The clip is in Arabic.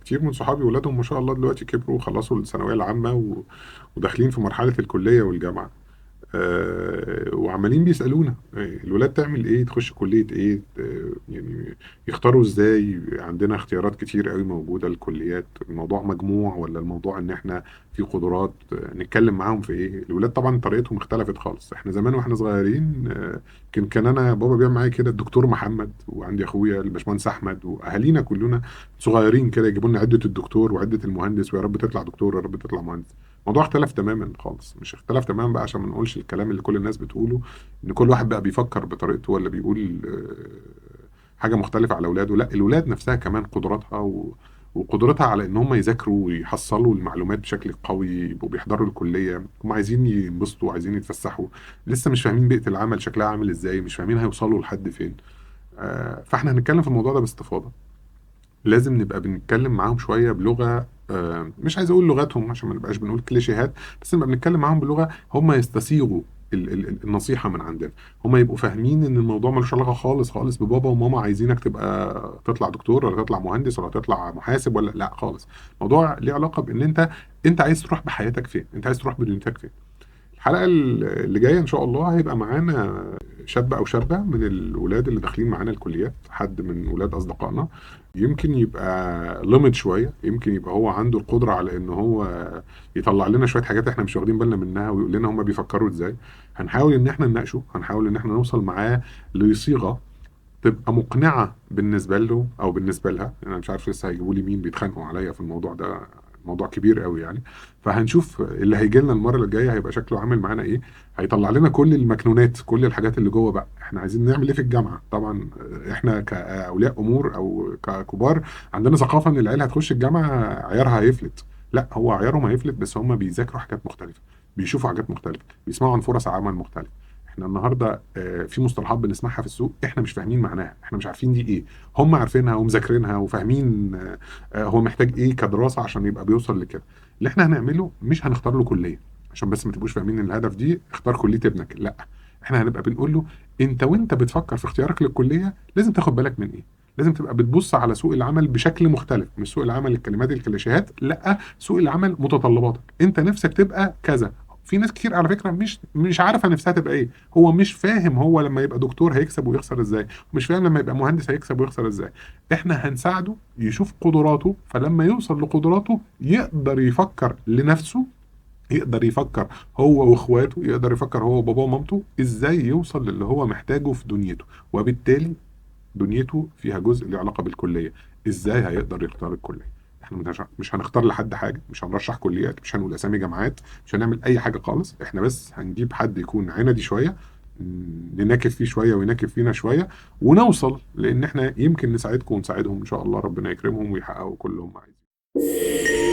كتير من صحابي ولادهم ما شاء الله دلوقتي كبروا وخلصوا الثانويه العامه وداخلين في مرحله الكليه والجامعه. وعمالين بيسالونا الولاد تعمل ايه، تخش كليه ايه، يعني يختاروا ازاي. عندنا اختيارات كتير قوي موجوده الكليات، الموضوع مجموع ولا الموضوع ان احنا في قدرات. نتكلم معاهم في ايه. الولاد طبعا طريقتهم اختلفت خالص. احنا زمان واحنا صغيرين كان انا بابا بيعمل معايا كده الدكتور محمد، وعندي اخويا الباشمهندس احمد، واهالينا كلنا صغيرين كده يجيبوا لنا عده الدكتور وعده المهندس، ويا رب تطلع دكتور، يا رب تطلع مهندس. الموضوع اختلف تماما خالص. مش اختلف تماما بقى عشان ما نقولش الكلام اللي كل الناس بتقوله، ان كل واحد بقى بيفكر بطريقته ولا بيقول حاجه مختلفه على اولاده. لا، الاولاد نفسها كمان قدراتها وقدرتها على ان هم يذاكروا ويحصلوا المعلومات بشكل قوي، يبقوا بيحضروا الكليه، هم عايزين ينبسطوا، عايزين يتفسحوا، لسه مش فاهمين بيئه العمل شكلها عامل ازاي، مش فاهمين هيوصلوا لحد فين. فاحنا هنتكلم في الموضوع ده باستفاضه. لازم نبقى بنتكلم معاهم شويه بلغه، مش عايز اقول لغتهم عشان ما نبقاش بنقول كليشيهات، بس نبقى بنتكلم معاهم بلغه هم يستسيغوا النصيحه من عندنا. هم يبقوا فاهمين ان الموضوع ملوش علاقه خالص خالص ببابا وماما عايزينك تبقى تطلع دكتور ولا تطلع مهندس ولا تطلع محاسب، ولا لا خالص. الموضوع ليه علاقه بان انت عايز تروح بحياتك فين، انت عايز تروح بدنيتك فين. الحلقة اللي جاية إن شاء الله هيبقى معانا شاب أو شابة من الولاد اللي داخلين معانا الكليات، حد من ولاد أصدقائنا. يمكن يبقى ليميت شوية، يمكن يبقى هو عنده القدرة على إن هو يطلع لنا شوية حاجات إحنا مش واخدين بالنا منها، ويقول لنا هما بيفكروا إزاي. هنحاول إن إحنا نناقشه، هنحاول إن إحنا نوصل معاه لصيغة تبقى مقنعة بالنسبة له أو بالنسبة لها. يعني أنا مش عارف لسه هيجيبوا لي مين، بيتخانقوا عليا في الموضوع ده، موضوع كبير قوي يعني. فهنشوف اللي هيجي لنا المرة اللي جاية هيبقى شكله عامل معانا إيه. هيطلع لنا كل المكنونات، كل الحاجات اللي جوه بقى إحنا عايزين نعمل إيه في الجامعة. طبعا إحنا كأولياء أمور أو ككبار عندنا ثقافة إن العيال هتخش الجامعة عيارها هيفلت. لا، هو عيارهم هيفلت بس هم بيذاكروا حاجات مختلفة، بيشوفوا حاجات مختلفة، بيسمعوا عن فرص عمل مختلفة. احنا النهارده في مصطلحات بنسمعها في السوق احنا مش فاهمين معناها، احنا مش عارفين دي ايه. هم عارفينها ومذاكرينها وفاهمين هو محتاج ايه كدراسه عشان يبقى بيوصل لكده. اللي احنا هنعمله مش هنختار له كليه، عشان بس ما تبقوش فاهمين ان الهدف دي اختار كليه ابنك، لا. احنا هنبقى بنقول له انت وانت بتفكر في اختيارك للكليه لازم تاخد بالك من ايه. لازم تبقى بتبص على سوق العمل بشكل مختلف، مش سوق العمل الكلمات الكليشيهات، لا، سوق العمل متطلباتك انت نفسك تبقى كذا. في ناس كتير على فكره مش عارفه نفسها تبقى ايه. هو مش فاهم هو لما يبقى دكتور هيكسب ويخسر ازاي، مش فاهم لما يبقى مهندس هيكسب ويخسر ازاي. احنا هنساعده يشوف قدراته، فلما يوصل لقدراته يقدر يفكر لنفسه، يقدر يفكر هو واخواته، يقدر يفكر هو وباباه ومامته ازاي يوصل للي هو محتاجه في دنيته. وبالتالي دنيته فيها جزء له علاقه بالكليه، ازاي هيقدر يختار الكليه. احنا مش هنختار لحد حاجه، مش هنرشح كليات، مش هنقول اسامي جامعات، مش هنعمل اي حاجه خالص. احنا بس هنجيب حد يكون عندي شويه، نناكف فيه شويه ويناكف فينا شويه، ونوصل لان احنا يمكن نساعدكم ونساعدهم ان شاء الله، ربنا يكرمهم ويحققوا كل اللي هم عايزينه.